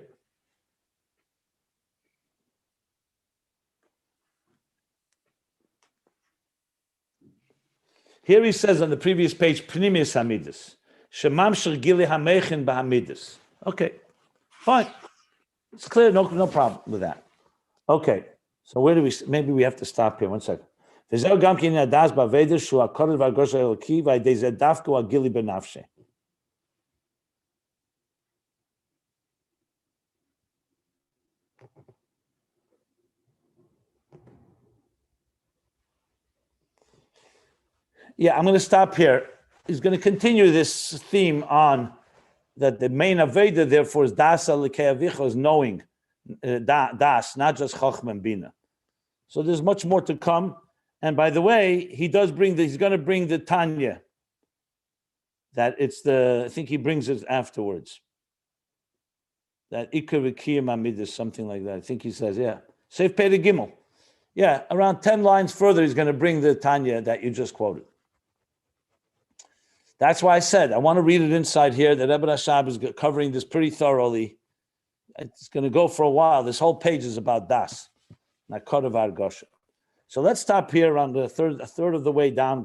Here he says on the previous page, Pnimius Hamidus. Shemam Shirgili Hamechin Bahamidus. Okay. Fine. It's clear, no problem with that. Okay. So where do we, maybe we have to stop here. 1 second. V'zeu gam ki in adas ba'veder shu ha'kodesh v'hagosha eloki v'ayidei zeh dafku ha'gili benafshe. Yeah, I'm going to stop here. He's going to continue this theme on that the main Aveda, therefore, is Das Alikei Avicha, is knowing Das, not just Chochmah and Bina. So there's much more to come. And by the way, he's going to bring the Tanya. That it's I think he brings it afterwards. That Ikar V'Kiyam Amid is something like that. I think he says, yeah. Seif Pei Gimel. Yeah, around 10 lines further, he's going to bring the Tanya that you just quoted. That's why I said, I want to read it inside here, that Rebbe Rashab is covering this pretty thoroughly. It's going to go for a while. This whole page is about Das, not Kodev Argosha. So let's stop here around a third of the way down.